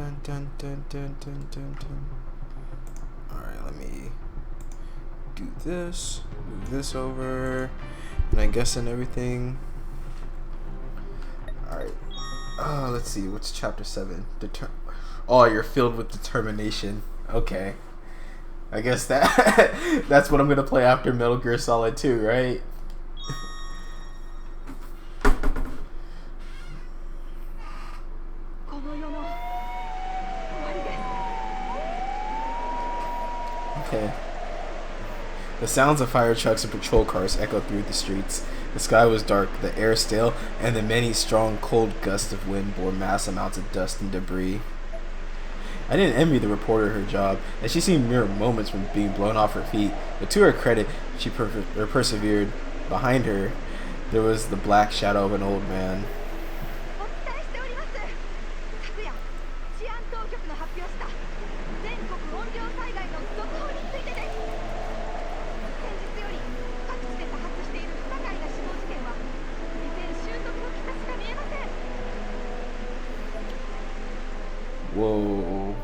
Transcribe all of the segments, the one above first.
Dun dun dun dun dun dun dun. Alright, let me do this. Move this over. And I guess in everything. Alright. Let's see. What's chapter 7? Oh, you're filled with determination. Okay. I guess that that's what I'm gonna play after Metal Gear Solid 2, right? Okay. The sounds of fire trucks and patrol cars echoed through the streets. The sky was dark, the air stale, and the many strong, cold gusts of wind bore mass amounts of dust and debris. I didn't envy the reporter her job, as she seemed mere moments from being blown off her feet, but to her credit, she persevered. Behind her, there was the black shadow of an old man. Whoa.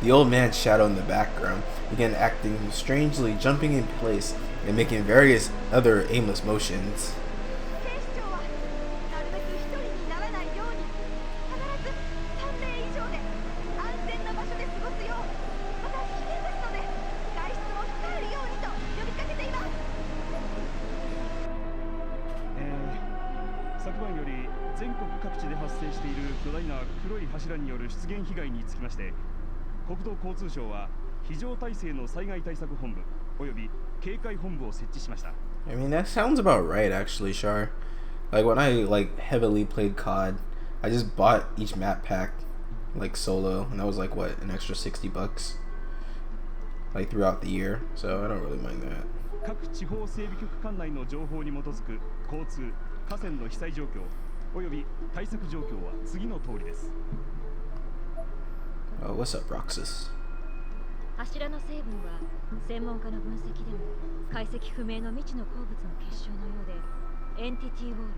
The old man's shadow in the background began acting strangely, jumping in place and making various other aimless motions. I mean, that sounds about right, actually, Char. Like, when I, heavily played COD, I just bought each map pack, solo, and that was, what, an extra $60? Throughout the year, so I don't really mind that. Oh, what's up, Roxas? 柱の成分は専門家の分析でも解析不明の未知の鉱物の結晶のようでエンティティウォー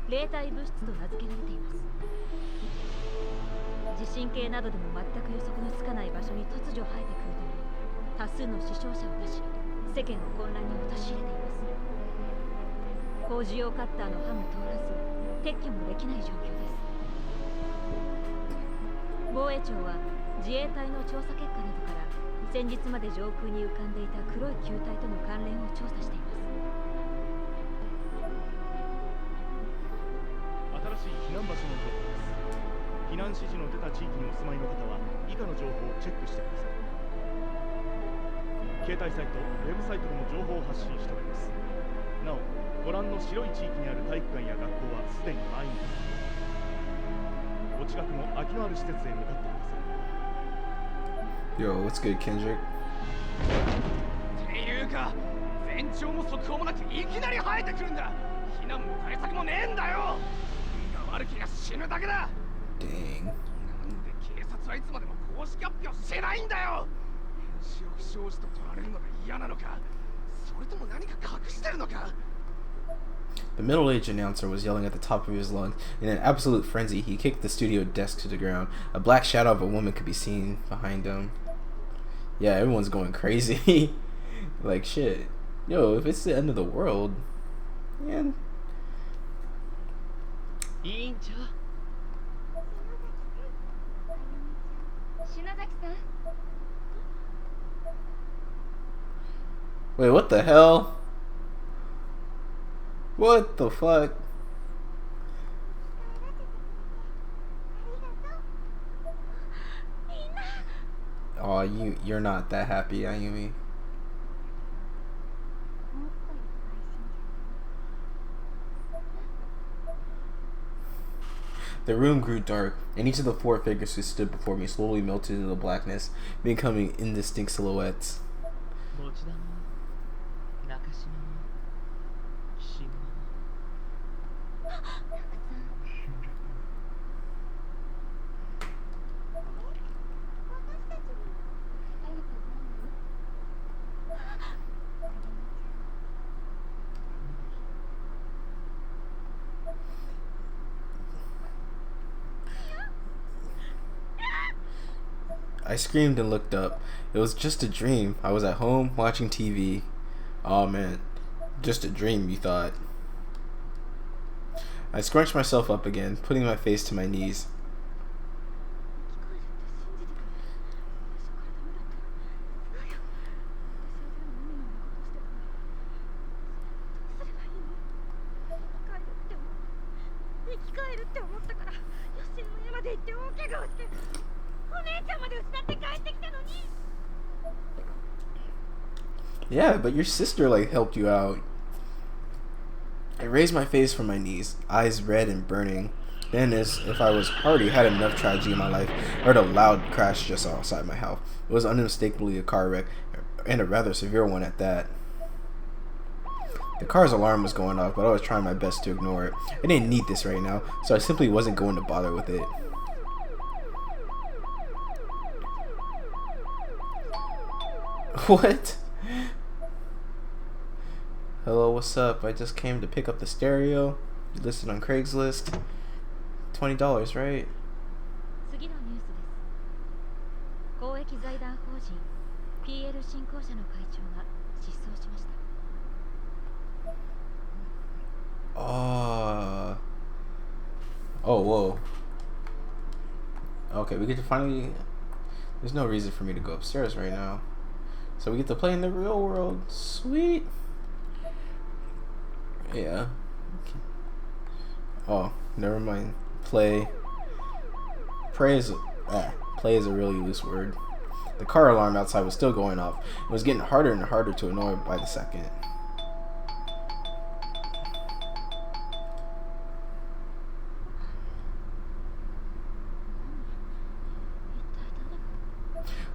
ル霊体物質と名付けられています。地震計などでも全く予測のつかない場所に突如生えてくるため多数の死傷者を出し世間を混乱に陥れています。工事用カッターの刃も通らず撤去もできない状況です。防衛庁は自衛隊の調査結果などから先日まで上空に浮かんでいた黒い球体との関連を調査しています。新しい避難場所の情報です。避難指示の出た地域にお住まいの方は以下の情報をチェックしてください。携帯サイト、ウェブサイトでも情報を発信しております。なお、ご覧の白い地域にある体育館や学校はすでに満員です。お近くの空きのある施設へ向かってください。Yo, what's good, Kendrick? っていうか、前兆も速報もなくいきなり生えてくるんだ。避難も対策もねえんだよ。運が悪きが死ぬだけだ。Dang. なんで警察はいつまでも公式発表してないんだよ。編集不祥事と取られるのが嫌なのか、それとも何か隠してるのか。The middle-aged announcer was yelling at the top of his lungs. In an absolute frenzy, he kicked the studio desk to the ground. A black shadow of a woman could be seen behind him. Yeah, everyone's going crazy. Shit. Yo, if it's the end of the world, man. 委員長。篠崎さん。 Wait, what the hell? What the fuck? Oh, you're not that happy, Ayumi. The room grew dark, and each of the four figures who stood before me slowly melted into the blackness, becoming indistinct silhouettes. I screamed and looked up. It was just a dream. I was at home watching TV. Oh man, just a dream, you thought. I scrunched myself up again, putting my face to my knees. Yeah, but your sister like helped you out. I raised my face from my knees, eyes red and burning. Then, as if I was already had enough tragedy in my life, I heard a loud crash just outside my house. It was unmistakably a car wreck, and a rather severe one at that. The car's alarm was going off, but I was trying my best to ignore it. I didn't need this right now, so I simply wasn't going to bother with it. What? Hello, what's up? I just came to pick up the stereo. You listed on Craigslist. $20, right? 次のニュースです。公益財団法人 PL 振興社の会長が失踪しました。Oh, whoa. Okay, we get to finally... There's no reason for me to go upstairs right now. So we get to play in the real world. Sweet. Yeah. Okay. Oh, never mind. Play is a really loose word. The car alarm outside was still going off. It was getting harder and harder to annoy by the second.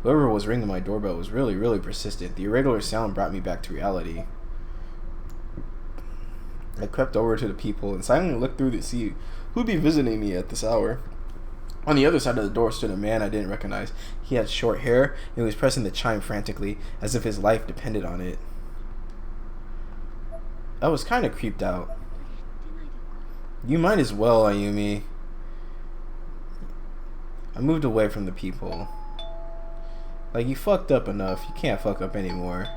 Whoever was ringing my doorbell was really persistent. The irregular sound brought me back to reality. I crept over to the people and silently looked through to see who'd be visiting me at this hour. On the other side of the door stood a man I didn't recognize. He had short hair and he was pressing the chime frantically, as if his life depended on it. I was kind of creeped out. You might as well, Ayumi. I moved away from the people. Like, you fucked up enough. You can't fuck up anymore.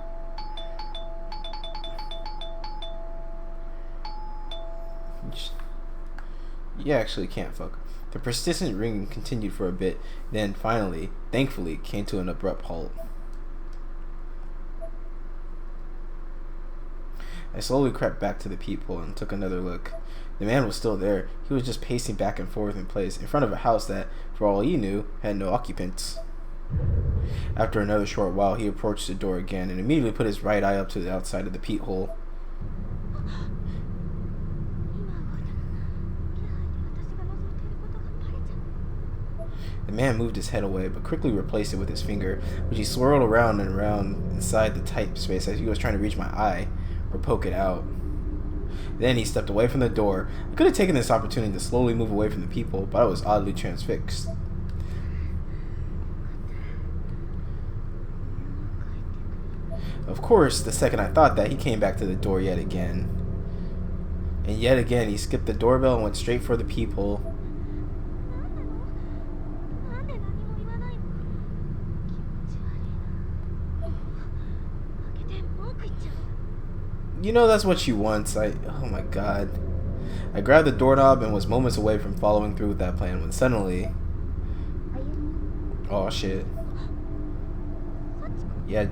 You actually can't fuck. The persistent ringing continued for a bit, then finally, thankfully, came to an abrupt halt. I slowly crept back to the people and took another look. The man was still there. He was just pacing back and forth in place, in front of a house that, for all he knew, had no occupants. After another short while, he approached the door again and immediately put his right eye up to the outside of the peat hole. The man moved his head away, but quickly replaced it with his finger, which he swirled around and around inside the tight space as he was trying to reach my eye or poke it out. Then he stepped away from the door. I could have taken this opportunity to slowly move away from the people, but I was oddly transfixed. Of course, the second I thought that, he came back to the door yet again. And yet again, he skipped the doorbell and went straight for the people. You know that's what she wants. Oh my god. I grabbed the doorknob and was moments away from following through with that plan when suddenly... Oh shit. Yeah.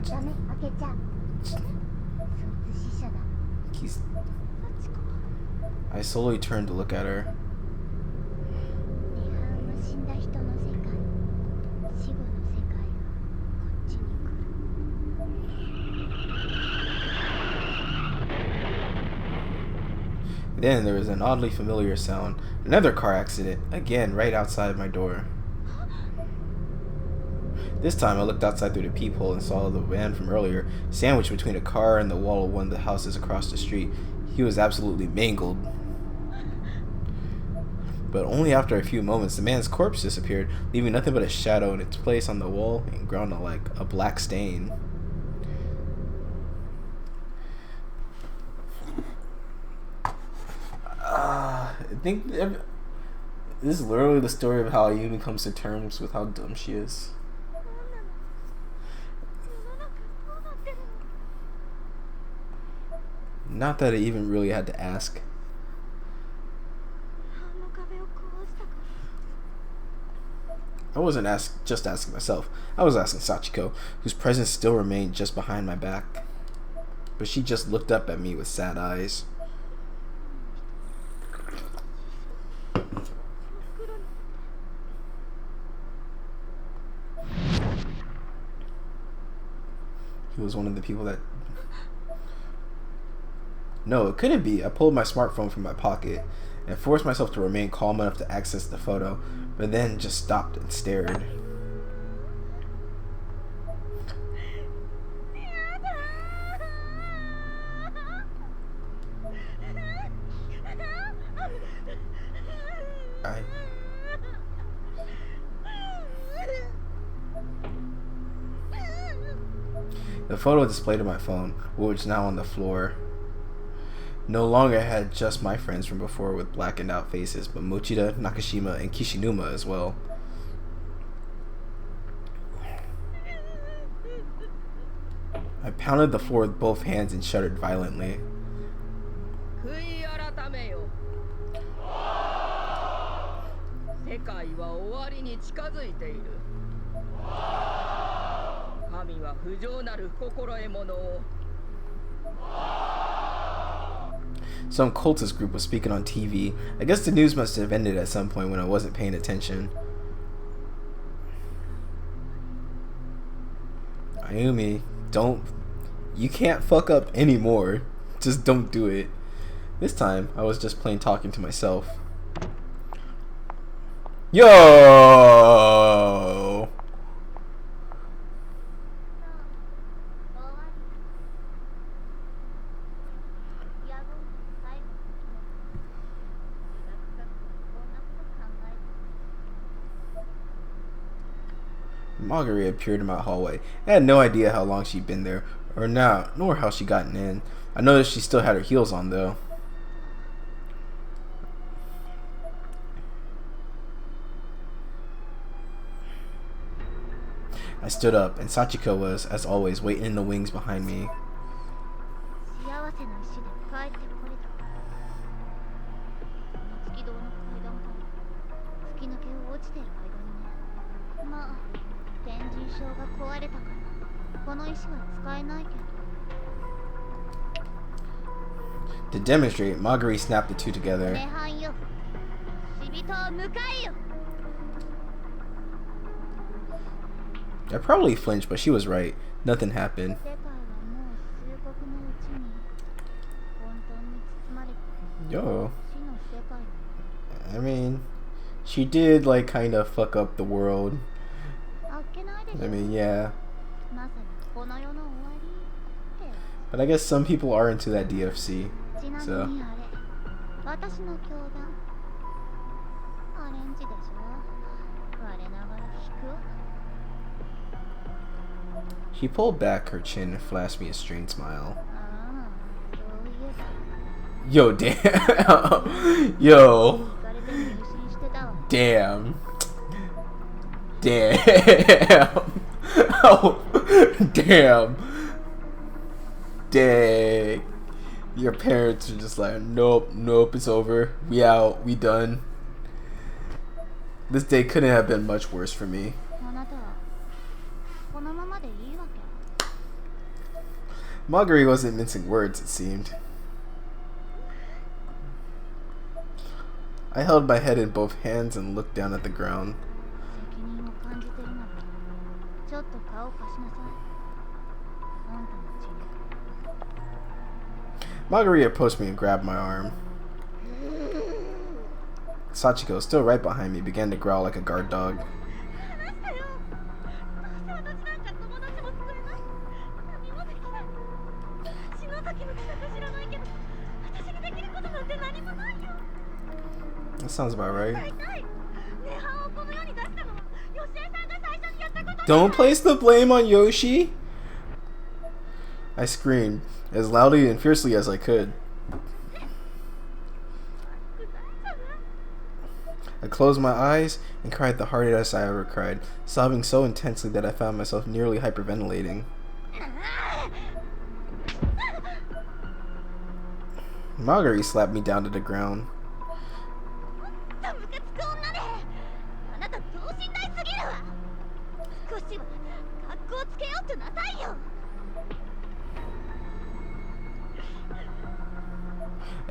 I slowly turned to look at her. Then there was an oddly familiar sound. Another car accident, again right outside my door. This time I looked outside through the peephole and saw the van from earlier, sandwiched between a car and the wall of one of the houses across the street. He was absolutely mangled. But only after a few moments, the man's corpse disappeared, leaving nothing but a shadow in its place on the wall and ground like a black stain. I think this is literally the story of how Ayumi comes to terms with how dumb she is. Not that I even really had to ask. あの壁を壊したか I wasn't just asking myself. I was asking Sachiko, whose presence still remained just behind my back. But she just looked up at me with sad eyes. He was one of the people that... No, it couldn't be. I pulled my smartphone from my pocket and forced myself to remain calm enough to access the photo, but then just stopped and stared. The photo displayed on my phone, which was now on the floor, no longer had just my friends from before with blackened out faces, but Mochida, Nakashima, and Kishinuma as well. I pounded the floor with both hands and shuddered violently. 悔い改めよ。世界は終わりに近づいている。神は不浄なる心得物を。Some cultist group was speaking on TV. I guess the news must have ended at some point when I wasn't paying attention. Ayumi, you can't fuck up anymore. Just don't do it. This time, I was just plain talking to myself. Yo! Marguerite appeared in my hallway. I had no idea how long she'd been there, nor how she gotten in. I noticed she still had her heels on, though. I stood up, and Sachiko was, as always, waiting in the wings behind me. 幸せな石で帰ってこれた月堂の階段から突き抜けを落ちてる間にねまあ天神症が壊れたからこの石は使えないけど To demonstrate, Marguerite snapped the two together. 涅槃よ死人を迎えよ I probably flinched, but she was right. Nothing happened. 世界はもう数国のうちに混沌に包まれて Yo. 死の世界 I mean, she did, like, kind of fuck up the world. あっけないでしょ I mean, yeah. まさにこの世の終わりって But I guess some people are into that DFC. ちなみ So. にあれ私の教団アレンジでしょ我ながら引く She pulled back her chin and flashed me a strained smile. ああそういえば Yo, damn. Yo. 行かれて入信してたわ Damn. Damn. Oh, damn. Dang. Your parents are just like, nope, it's over. We out, we done. This day couldn't have been much worse for me. あなたはこのままでいいわけ Marguerite wasn't mincing words, it seemed. I held my head in both hands and looked down at the ground. 責任を感じてるならちょっと顔貸しなさいあんたの血に Marguerite approached me and grabbed my arm. Sachiko, still right behind me, began to growl like a guard dog. 話したよどうせ私なんか友達も作れない何もできない死の時の企画知らないけど私にできることなんて何もないよ That sounds about right. 大体涅槃をこの世に出したのはヨシエさんが最初にやったこと Don't place the blame on Yoshi! I screamed, as loudly and fiercely as I could. I closed my eyes and cried the hardest I ever cried, sobbing so intensely that I found myself nearly hyperventilating. Marguerite slapped me down to the ground. ムカつく女であなた等身大すぎるわ少しは格好つけようとなさいよ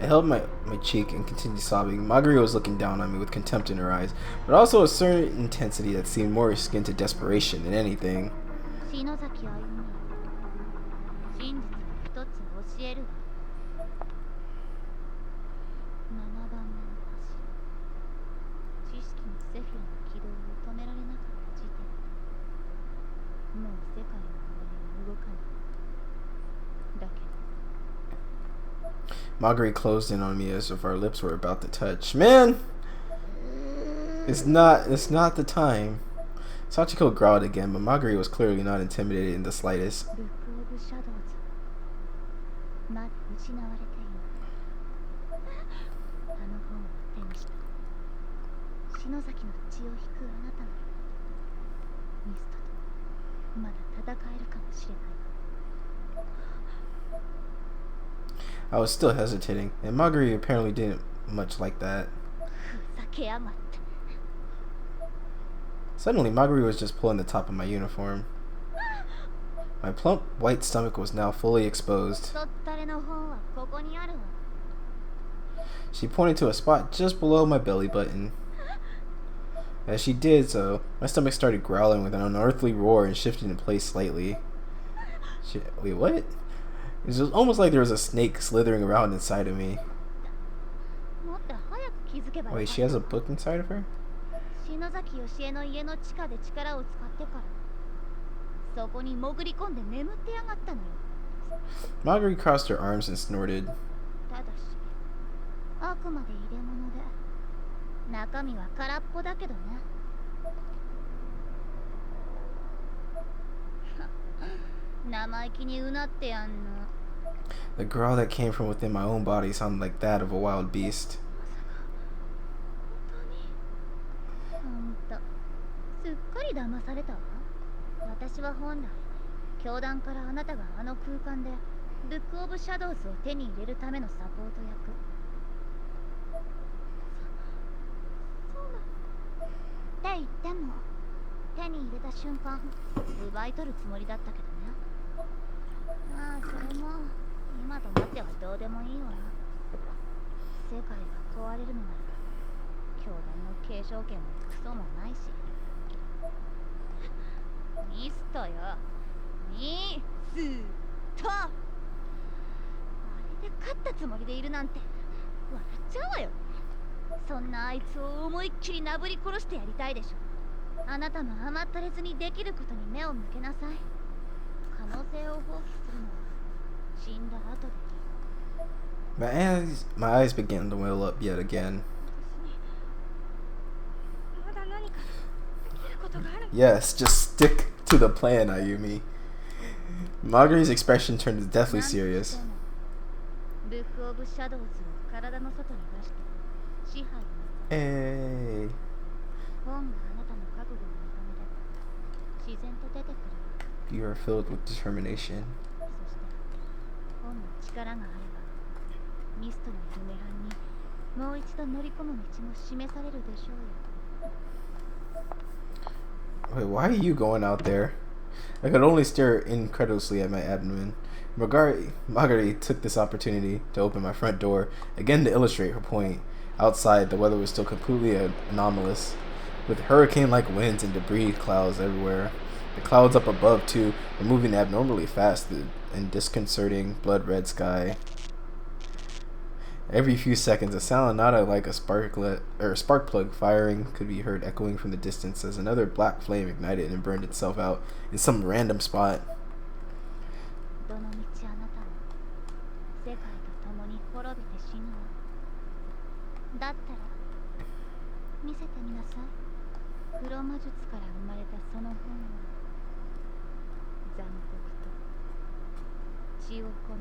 I held my cheek and continued sobbing. Marguerite was looking down on me with contempt in her eyes, but also a certain intensity that seemed more akin to desperation than anything. 篠崎歩真実を一つ教えるわ7番目の橋知識のセフィラの軌道を止められなかった時点もう世界の上に動かないだけど Marguerite closed in on me as if our lips were about to touch. Man, it's not the time. Sachiko growled again, but Marguerite was clearly not intimidated in the slightest. ブック・オブ・シャドウズまだ失われていないあの本を手にした篠崎の血を引くあなたならミストとまだ戦えるかもしれない I was still hesitating, and Marguerite apparently didn't much like that. ふざけやがって Suddenly, Marguerite was just pulling the top of my uniform. My plump, white stomach was now fully exposed. そったれの本はここにあるわ She pointed to a spot just below my belly button. As she did so, my stomach started growling with an unearthly roar and shifted in place slightly. Wait, what? It was almost like there was a snake slithering around inside of me. もっと早く気づけばよかった Wait, she has a book inside of her? 篠崎義恵の家の地下で力を使ってからそこに潜り込んで眠ってやがったのよ Marguerite crossed her arms and snorted. ただしあくまで入れ物で中身は空っぽだけどね生意気にうなってやんの The growl that came from within my own body sounded like that of a wild beast. ほんとすっかり騙されたわ私は本来教団からあなたがあの空間でブック・オブ・シャドウズを手に入れるためのサポート役そうなって言っても手に入れた瞬間奪い取るつもりだったけどねまあそれも今となってはどうでもいいわ世界が壊れるのなら教団の継承権もクソもないしミストよミストあれで勝ったつもりでいるなんて笑っちゃうわよそんなあいつを思いっきりなぶり殺してやりたいでしょあなたも甘ったれずにできることに目を向けなさい可能性を放棄するのは死んだ後で My eyes began to well up yet again. まだ何かできることがある Yes, just stick to the plan, Ayumi. Marguerite's expression turned deathly serious. ブック・オブ・シャドウズを体の外に出して支配を Hey. 本があなたの覚悟を認めれば自然と出てくる You are filled with determination. そして本の力があればミストの夢班にもう一度乗り込む道も示されるでしょうよ Wait, why are you going out there? I could only stare incredulously at my abdomen. Marguerite took this opportunity to open my front door, again to illustrate her point. Outside, the weather was still completely anomalous, with hurricane-like winds and debris clouds everywhere. The clouds up above, too, were moving abnormally fast in disconcerting blood-red sky. Every few seconds, a sound not unlike a spark plug firing could be heard echoing from the distance as another black flame ignited and burned itself out in some random spot. どの道あなたも世界と共に滅びて死ぬわだったら見せてみなさい黒魔術から生まれたその本は残酷と血を好む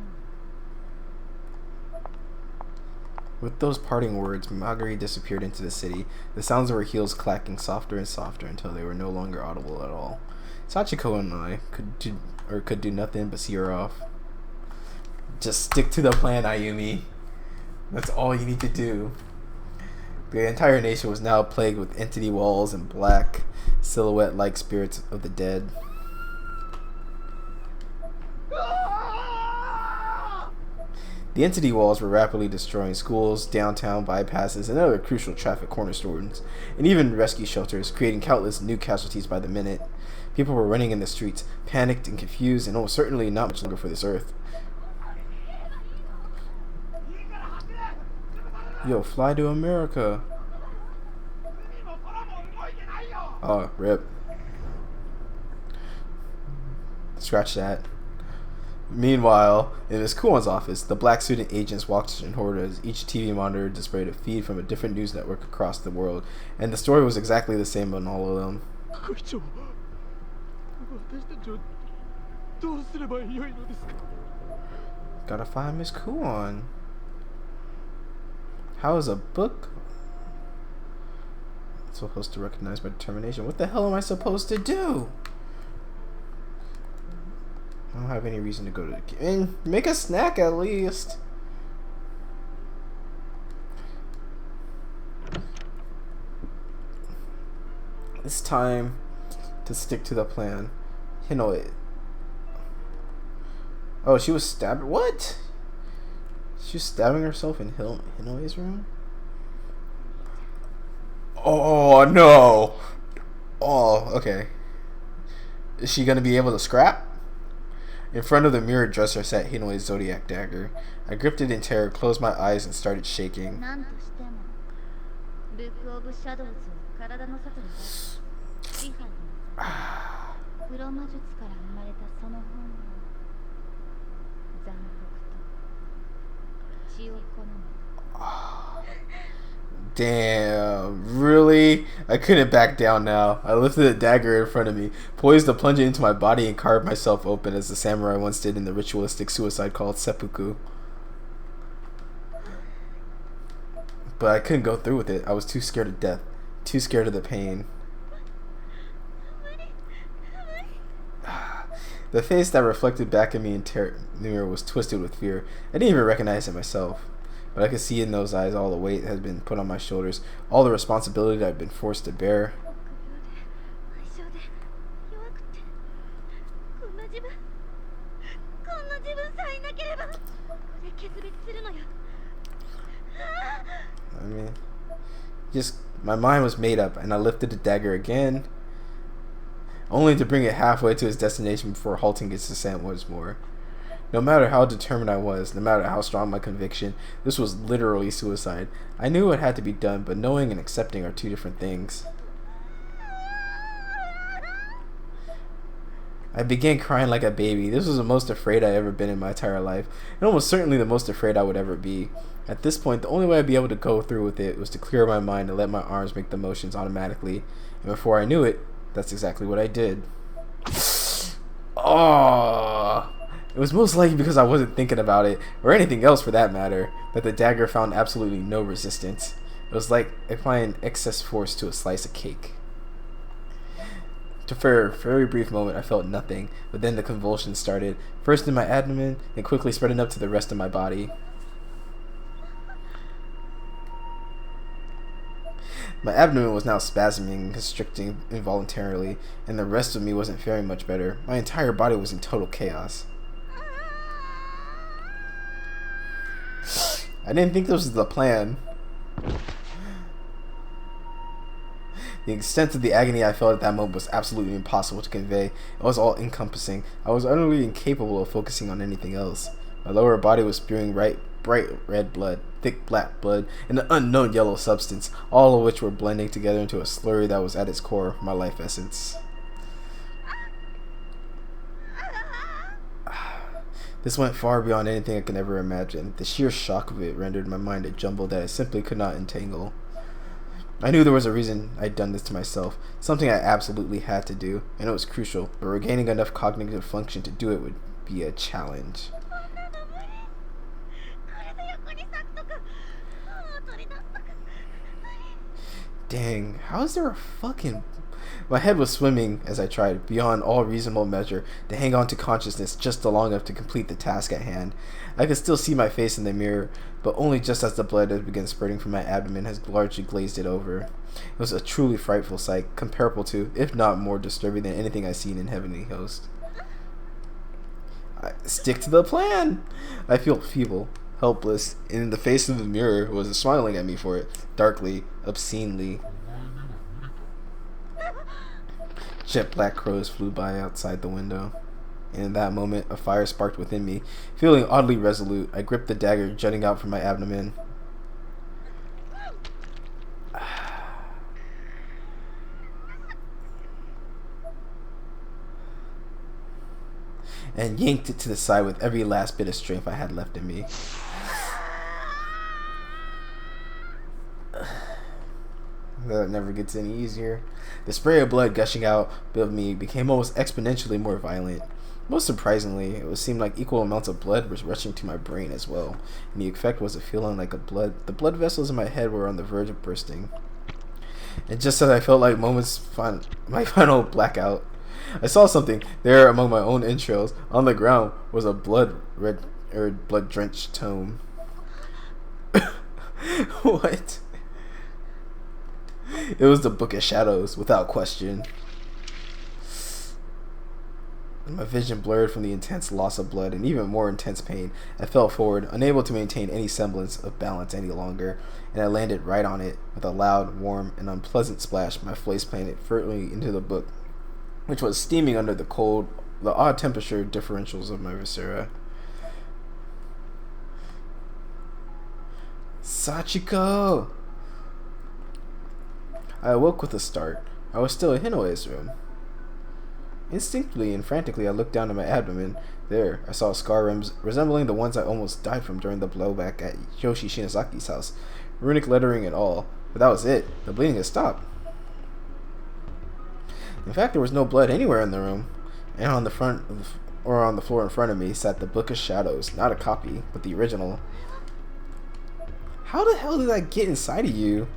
With those parting words, Marguerite disappeared into the city, the sounds of her heels clacking softer and softer until they were no longer audible at all. Sachiko and I could do nothing but see her off. Just stick to the plan, Ayumi. That's all you need to do. The entire nation was now plagued with entity walls and black, silhouette-like spirits of the dead. The entity walls were rapidly destroying schools, downtown bypasses, and other crucial traffic cornerstones, and even rescue shelters, creating countless new casualties by the minute. People were running in the streets, panicked and confused, and almost certainly not much longer for this earth. Yo, fly to America. Oh, rip. Scratch that. Meanwhile, in Ms. Kuon's office, the black suited agents watched in horror as each TV monitor displayed a feed from a different news network across the world, and the story was exactly the same on all of them. Gotta find Ms. Kuon. How is a book supposed to recognize my determination? What the hell am I supposed to do? I don't have any reason to go to the kitchen. Make a snack at least. It's time to stick to the plan. Hinoi. Oh, she was stabbed. What? She was stabbing herself in Hinoi's room? Oh, no. Oh, okay. Is she gonna be able to scrap? In front of the mirrored dresser sat Hinoi's zodiac dagger. I gripped it in terror, closed my eyes, and started shaking. Damn, really? I couldn't back down now. I lifted the dagger in front of me, poised to plunge it into my body and carve myself open as the samurai once did in the ritualistic suicide called seppuku. But I couldn't go through with it. I was too scared of death, too scared of the pain. The face that reflected back at me in the mirror was twisted with fear. I didn't even recognize it myself. But I could see in those eyes all the weight that had been put on my shoulders, all the responsibility that I'd been forced to bear. I mean, my mind was made up, and I lifted the dagger again, only to bring it halfway to its destination before halting its descent once more. No matter how determined I was, no matter how strong my conviction, this was literally suicide. I knew it had to be done, but knowing and accepting are two different things. I began crying like a baby. This was the most afraid I'd ever been in my entire life, and almost certainly the most afraid I would ever be. At this point, the only way I'd be able to go through with it was to clear my mind and let my arms make the motions automatically. And before I knew it, that's exactly what I did. Oh! It was most likely because I wasn't thinking about it, or anything else for that matter, that the dagger found absolutely no resistance. It was like applying excess force to a slice of cake. For a very brief moment, I felt nothing, but then the convulsions started, first in my abdomen, and quickly spreading up to the rest of my body. My abdomen was now spasming and constricting involuntarily, and the rest of me wasn't faring much better. My entire body was in total chaos. I didn't think this was the plan. The extent of the agony I felt at that moment was absolutely impossible to convey. It was all encompassing. I was utterly incapable of focusing on anything else. My lower body was spewing bright red blood, thick black blood, and an unknown yellow substance, all of which were blending together into a slurry that was at its core my life essence. This went far beyond anything I could ever imagine. The sheer shock of it rendered my mind a jumble that I simply could not entangle. I knew there was a reason I'd done this to myself, something I absolutely had to do, and it was crucial, but regaining enough cognitive function to do it would be a challenge. Dang, how is there a fucking My head was swimming as I tried, beyond all reasonable measure, to hang on to consciousness just long enough to complete the task at hand. I could still see my face in the mirror, but only just as the blood that began spurting from my abdomen has largely glazed it over. It was a truly frightful sight, comparable to, if not more disturbing than anything I've seen in Heavenly Host. I stick to the plan! I feel feeble, helpless, and in the face of the mirror was smiling at me for it, darkly, obscenely. Jet black crows flew by outside the window, and in that moment a fire sparked within me. Feeling oddly resolute, I gripped the dagger jutting out from my abdomen. And yanked it to the side with every last bit of strength I had left in me. That never gets any easier. The spray of blood gushing out of me became almost exponentially more violent. Most surprisingly, it seemed like equal amounts of blood was rushing to my brain as well, and the effect was a feeling like the blood vessels in my head were on the verge of bursting. And just as I felt like my final blackout, I saw something there among my own entrails. On the ground was a blood-drenched tome. What? It was the Book of Shadows, without question. My vision blurred from the intense loss of blood and even more intense pain. I fell forward, unable to maintain any semblance of balance any longer, and I landed right on it. With a loud, warm, and unpleasant splash, my face planted firmly into the book, which was steaming under the odd temperature differentials of my viscera. Sachiko! I awoke with a start. I was still in Hinoe's room. Instinctively and frantically, I looked down at my abdomen. There, I saw a scar resembling the ones I almost died from during the blowback at Yoshi Shinazaki's house. Runic lettering and all. But that was it. The bleeding had stopped. In fact, there was no blood anywhere in the room. And on the floor in front of me sat the Book of Shadows. Not a copy, but the original. How the hell did that get inside of you?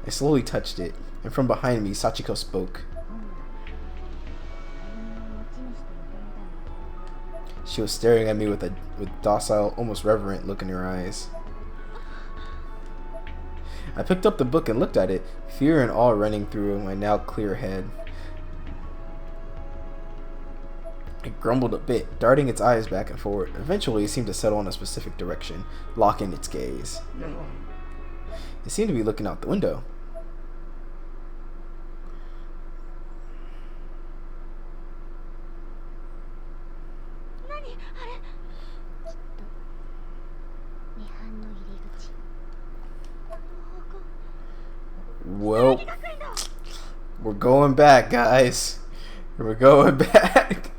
I slowly touched it, and from behind me, Sachiko spoke. She was staring at me with docile, almost reverent look in her eyes. I picked up the book and looked at it, fear and awe running through my now clear head. It grumbled a bit, darting its eyes back and forward. Eventually, it seemed to settle in a specific direction, locking its gaze. It seemed to be looking out the window. Well, we're going back, guys. We're going back.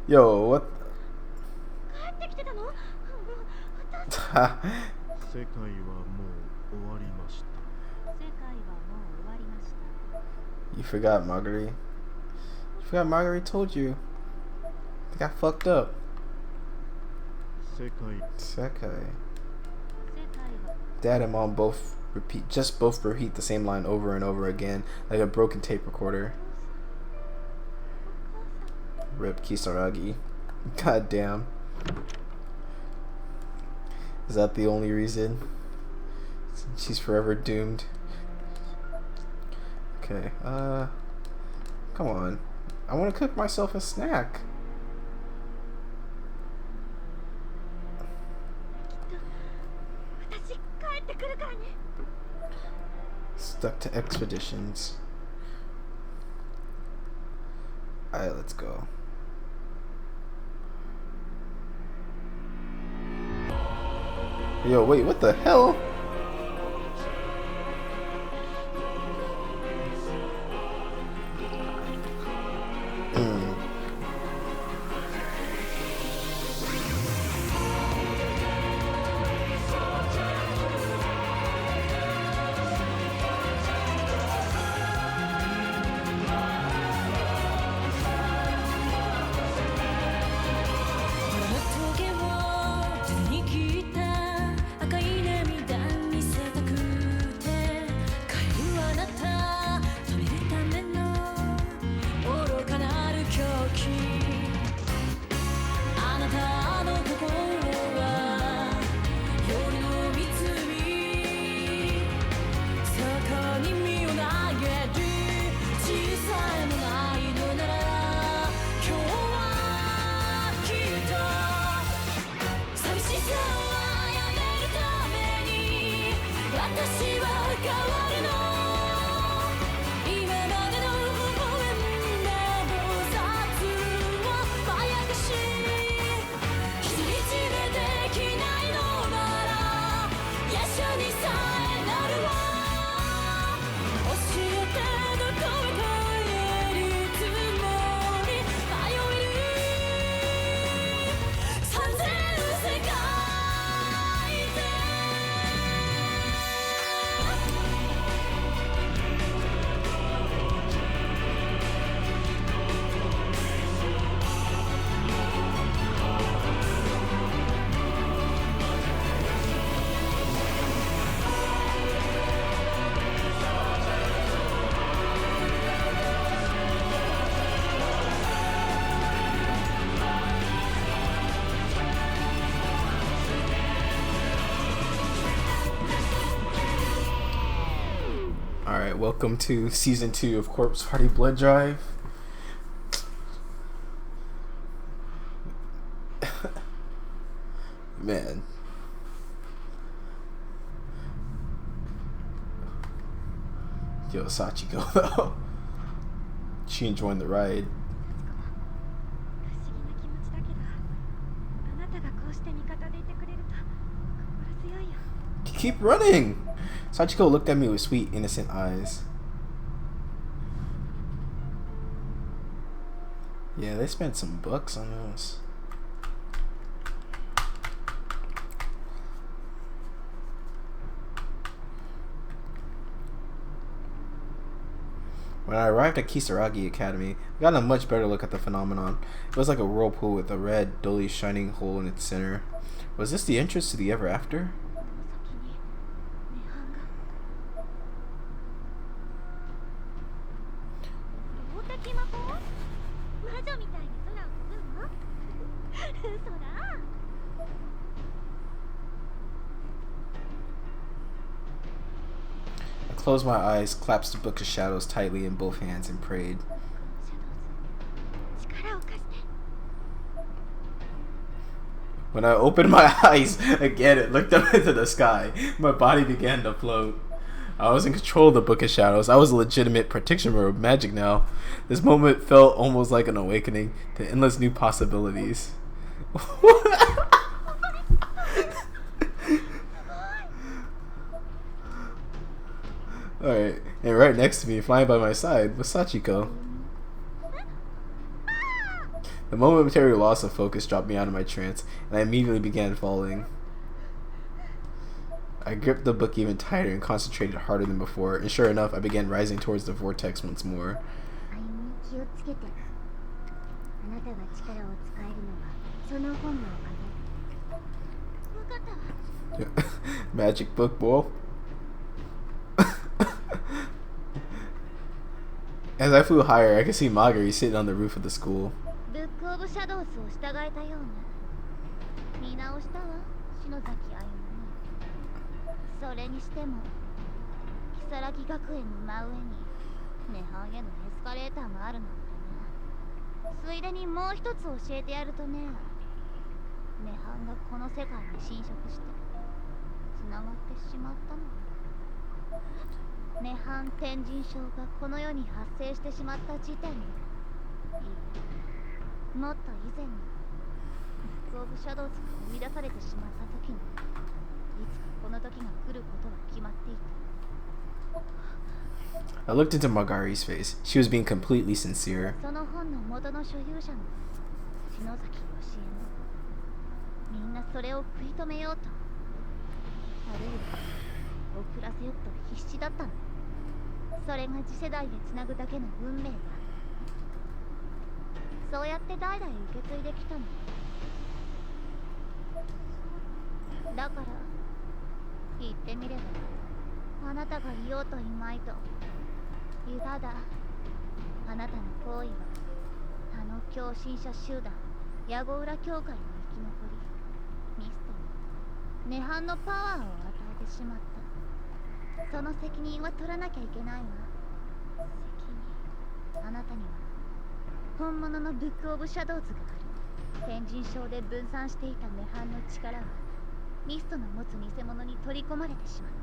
Yo, what? You forgot Marguerite. You forgot Marguerite told you. They got fucked up. Sekai. Dad and Mom both repeat the same line over and over again, like a broken tape recorder. Rip Kisaragi. God damn. Is that the only reason? She's forever doomed. Okay, come on. I want to cook myself a snack. Stuck to expeditions. Alright, let's go. Yo, wait, what the hell? 私は変わるの今までの不安な菩薩をまやかし独り占めできないのなら夜叉にさえなるわ教えてどこへ帰るつもり迷える三千世界Alright, welcome to season 2 of Corpse Party Blood Drive. Man. Yo, Sachiko though. She enjoying the ride. 不思議な気持ちだけど、あなたがこうして味方でいてくれると心強いよ。 Keep running! Sachiko looked at me with sweet, innocent eyes. Yeah, they spent some bucks on us. When I arrived at Kisaragi Academy, I got a much better look at the phenomenon. It was like a whirlpool with a red, dully shining hole in its center. Was this the entrance to the ever after? 動的魔法？魔女みたいに空を飛ぶの？嘘だ。 I closed my eyes, clasped the Book of Shadows tightly in both hands, and prayed. 力を貸して。 When I opened my eyes again and looked up into the sky, my body began to float. I was in control of the Book of Shadows. I was a legitimate practitioner of magic now. This moment felt almost like an awakening to endless new possibilities. Alright, and right next to me, flying by my side, was Sachiko. The momentary loss of focus dropped me out of my trance, and I immediately began falling. I gripped the book even tighter and concentrated harder than before, and sure enough, I began rising towards the vortex once more. Magic book, boy. As I flew higher, I could see Magari sitting on the roof of the school. ブックオブシャドウスを従えたような。見直したわ、篠崎歩。それにしても、如月学園の真上に涅槃へのエスカレーターがあるなんてね。ついでにもう一つ教えてやるとね、涅槃がこの世界に侵食してつながってしまったの。涅槃天神症がこの世に発生してしまった時点で、いいもっと以前にブックオブシャドウズが生み出されてしまった時に、いつかこの時が来ることは決まっていた。 I looked into Magari's face. She was being completely sincere. その本の元の所有者の篠崎義恵のみんなそれを食い止めようと、あるいは遅らせようと必死だったの。それが次世代でつなぐだけの運命だ。そうやって代々受け継いできたの。だから言ってみれば、あなたがいようといまいと、ただあなたの行為はあの狂信者集団ヤゴウラ教会に生き残り、ミストに涅槃のパワーを与えてしまった。その責任は取らなきゃいけないわ。責任。あなたには本物のブックオブシャドウズがある。天神症で分散していた涅槃の力はミストの持つ偽物に取り込まれてしまった。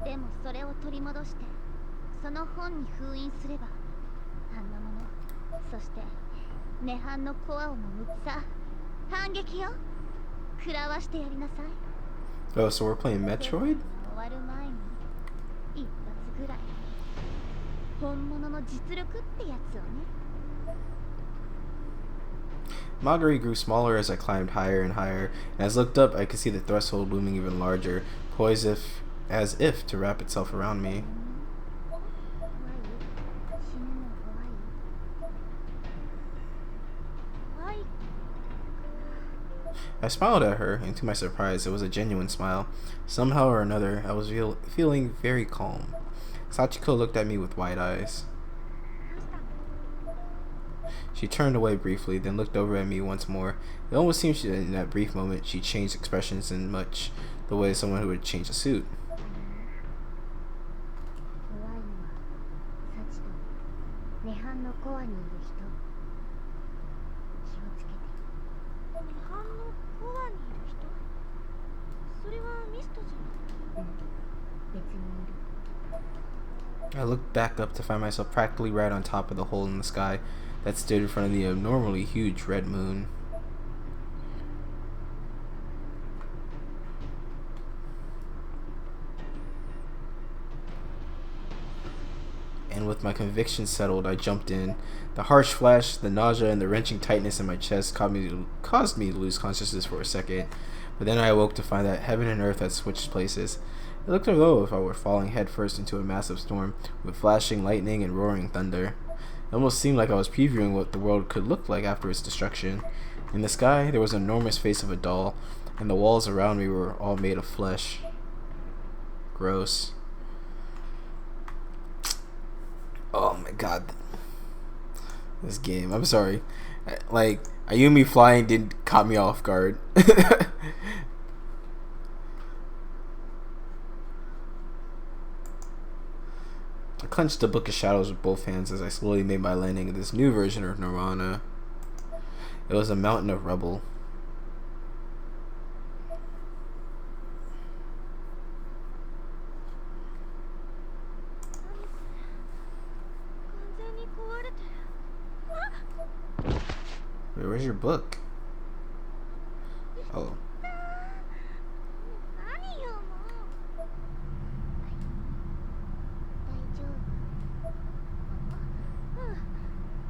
でもそれを取り戻してその本に封印すればあんなものそして涅槃のコアをもむさ反撃よ食らわしてやりなさい Oh, so we're playing Metroid? 終わる前に一発ぐらい本物の実力ってやつをね Magari grew smaller as I climbed higher and higher, and as I looked up, I could see the threshold looming even larger, poised as if to wrap itself around me. 怖い死ぬの怖い怖い I smiled at her, and to my surprise, it was a genuine smile. Somehow or another, I was feeling very calm. Sachiko looked at me with wide eyes. She turned away briefly, then looked over at me once more. It almost seemed in that brief moment she changed expressions in much the way someone who would change a suit. 怖いのは幸と涅槃のコアにいる人気をつけて涅槃のコアにいる人それはミストじゃん別にいる I looked back up to find myself practically right on top of the hole in the sky that stood in front of the abnormally huge red moon. And with my conviction settled, I jumped in. The harsh flash, the nausea, and the wrenching tightness in my chest caused me to lose consciousness for a second. But then I awoke to find that heaven and earth had switched places. It looked as though if I were falling headfirst into a massive storm with flashing lightning and roaring thunder. It almost seemed like I was previewing what the world could look like after its destruction. In the sky, there was an enormous face of a doll, and the walls around me were all made of flesh. Gross. Oh my god. This game. I'm sorry. Like, Ayumi flying didn't caught me off guard. I clenched the Book of Shadows with both hands as I slowly made my landing in this new version of Nirvana. It was a mountain of rubble. Wait, where's your book? Oh. 何よもう大丈夫うん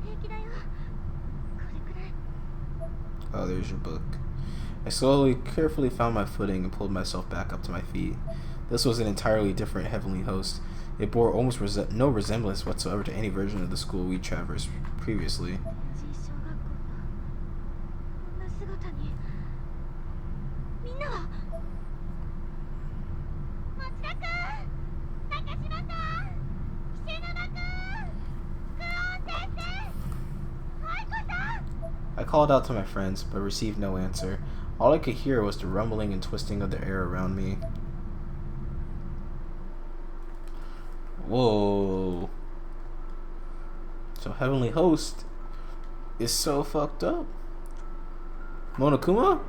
平気だよこれくらい Oh, there's your book. I slowly, carefully found my footing and pulled myself back up to my feet. This was an entirely different heavenly host. It bore almost no resemblance whatsoever to any version of the school we traversed previously. 小学校はこんな姿にみんなは松田くん高島さん菱沼くんクオン先生愛子さん I called out to my friends, but received no answer. All I could hear was the rumbling and twisting of the air around me. Whoa. So Heavenly Host is so fucked up. Monokuma?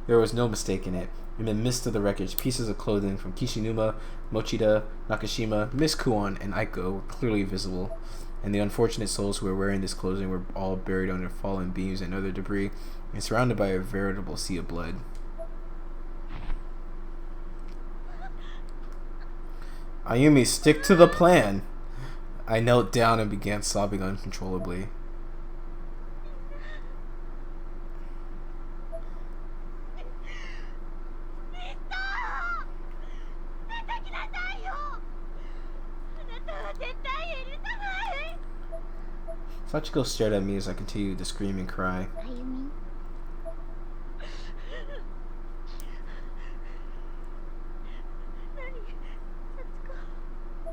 There was no mistaking it. In the midst of the wreckage, pieces of clothing from Kishinuma, Mochida, Nakashima, Miss Kuon, and Aiko were clearly visible, and the unfortunate souls who were wearing this clothing were all buried under fallen beams and other debris, and surrounded by a veritable sea of blood. Ayumi, stick to the plan! I knelt down and began sobbing uncontrollably. Sachiko stared at me as I continued to scream and cry. あゆみ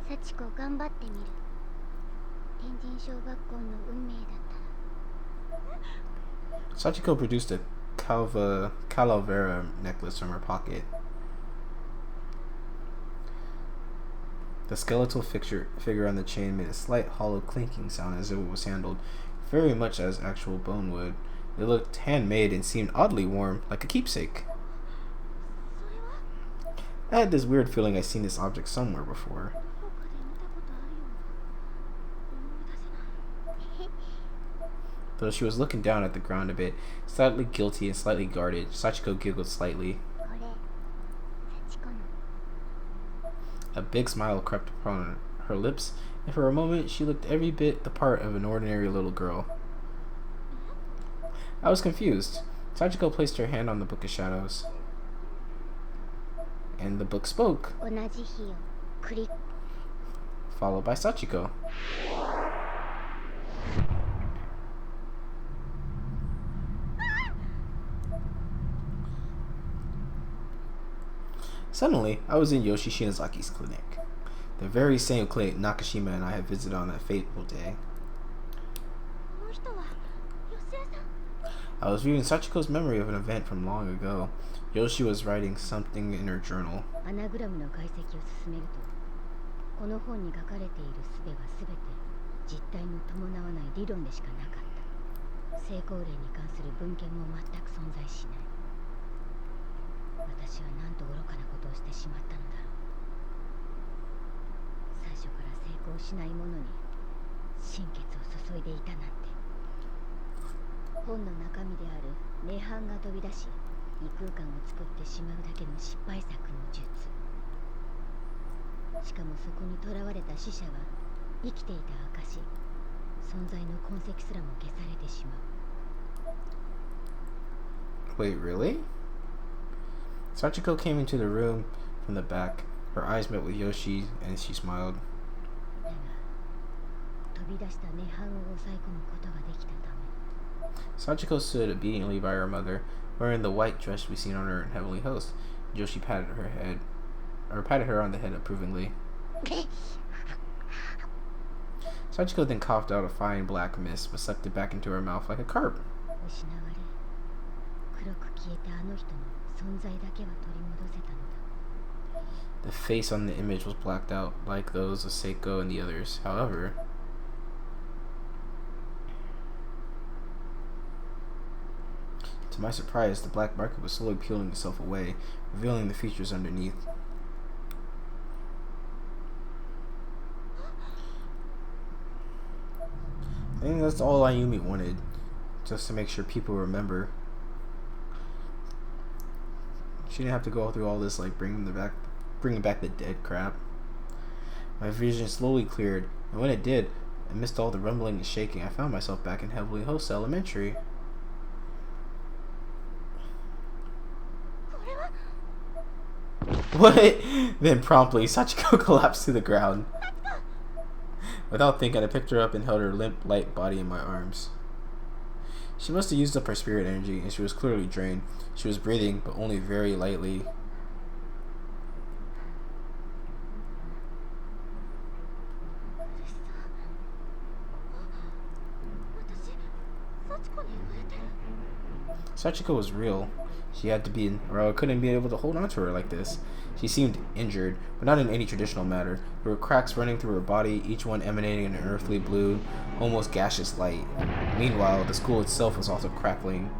幸子頑張ってみる天神小学校の運命だったら Sachiko produced a calavera necklace from her pocket. The skeletal figure on the chain made a slight hollow clinking sound as it was handled, very much as actual bone would. It looked handmade and seemed oddly warm, like a keepsake. I had this weird feeling I'd seen this object somewhere before. どこかで見たことあるような。思い出せない。 Though she was looking down at the ground a bit, slightly guilty and slightly guarded, Sachiko giggled slightly. これ、幸子の。 A big smile crept upon her lips, and for a moment she looked every bit the part of an ordinary little girl. I was confused. Sachiko placed her hand on the Book of Shadows. And the book spoke, 同じ日を繰り followed by Sachiko. Suddenly, I was in Yoshi Shinazaki's clinic. The very same clinic Nakashima and I had visited on that fateful day. この人は吉江さん。 I was viewing Sachiko's memory of an event from long ago. Yoshi was writing something in her journal. アナグラムの解析を進めると、この本に書かれている術はすべて実体の伴わない理論でしかなかった。成功例に関する文献も全く存在しない。私はなんと愚かなことをしてしまったのだろう。最初から成功しないものに心血を注いでいたなんて。本の中身である涅槃が飛び出し、異空間を作ってしまうだけの失敗作の術。しかもそこに囚われた死者は生きていた証、存在の痕跡すらも消されてしまう。 Wait, really? Sachiko came into the room from the back. Her eyes met with Yoshi, and she smiled. だが、飛び出した涅槃を抑え込むことができたため、 Sachiko stood obediently by her mother, wearing the white dress we'd seen on her in Heavenly Host. Yoshi patted her on the head approvingly. Sachiko then coughed out a fine black mist, but sucked it back into her mouth like a carp. 失われ、黒く消えたあの人の存在だけは取り戻せたのだ。 The face on the image was blacked out, like those of Seiko and the others. However, to my surprise, the black market was slowly peeling itself away, revealing the features underneath. I think that's all Ayumi wanted, just to make sure people remember. She didn't have to go through all this, like bringing back the dead crap. My vision slowly cleared, and when it did, amidst all the rumbling and shaking, I found myself back in Heavenly Host Elementary. What? Then promptly, Sachiko collapsed to the ground. Without thinking, I picked her up and held her limp, light body in my arms. She must have used up her spirit energy, and she was clearly drained. She was breathing, but only very lightly. Sachiko was real. She had to be, or I couldn't be able to hold on to her like this. She seemed injured, but not in any traditional manner. There were cracks running through her body, each one emanating an earthly blue, almost gaseous light. Meanwhile, the school itself was also crackling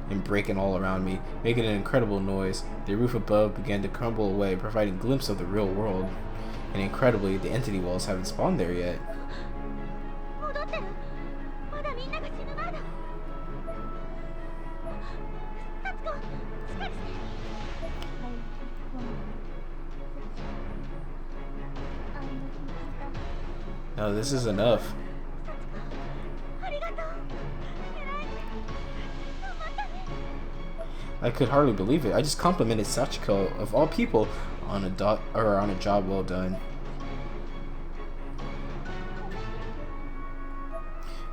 and breaking all around me, making an incredible noise. The roof above began to crumble away, providing a glimpse of the real world. And incredibly, the entity walls haven't spawned there yet. No, this is enough. I could hardly believe it. I just complimented Sachiko, of all people, on a job well done.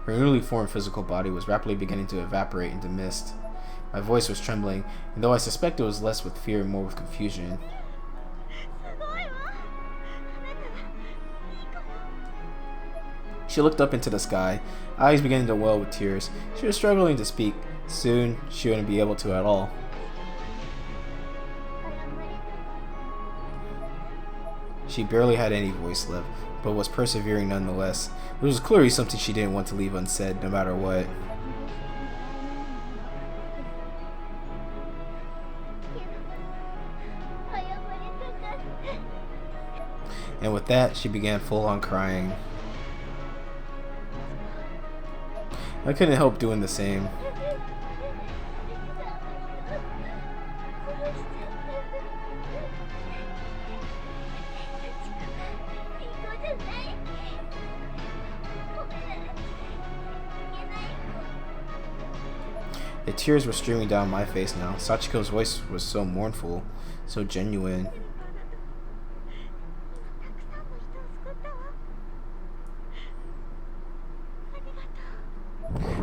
Her newly formed physical body was rapidly beginning to evaporate into mist. My voice was trembling, and though I suspect it was less with fear and more with confusion. She looked up into the sky, eyes beginning to well with tears. She was struggling to speak. Soon, she wouldn't be able to at all. She barely had any voice left, but was persevering nonetheless. It was clearly something she didn't want to leave unsaid, no matter what. And with that, she began full-on crying. I couldn't help doing the same. The tears were streaming down my face now. Sachiko's voice was so mournful, so genuine.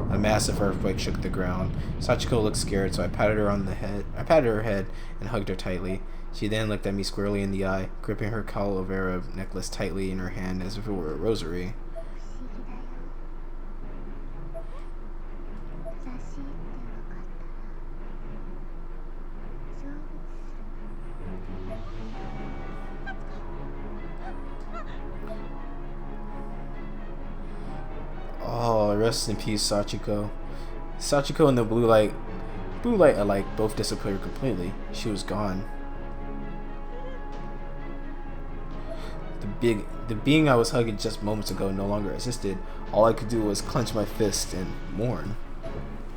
A massive earthquake shook the ground. Sachiko looked scared, so I patted her on the head. I patted her head and hugged her tightly. She then looked at me squarely in the eye, gripping her calavera necklace tightly in her hand as if it were a rosary. Oh, rest in peace, Sachiko. Sachiko and the blue light alike both disappeared completely. She was gone. The being I was hugging just moments ago no longer existed. All I could do was clench my fist and mourn.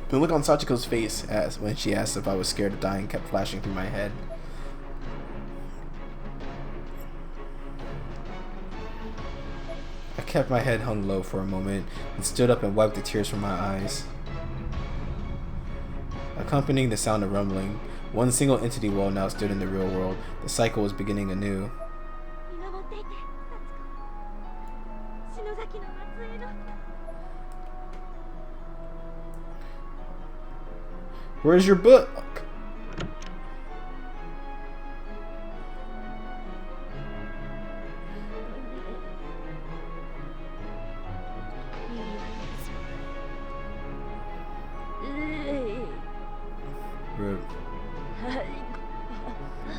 The look on Sachiko's face when she asked if I was scared of dying kept flashing through my head. I kept my head hung low for a moment and stood up and wiped the tears from my eyes. Accompanying the sound of rumbling, one single entity wall now stood in the real world. The cycle was beginning anew. Where's your book?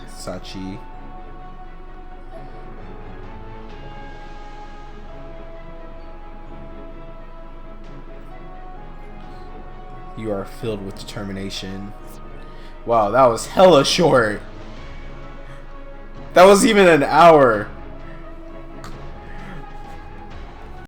Sachi. You are filled with determination. Wow, that was hella short. That was even an hour.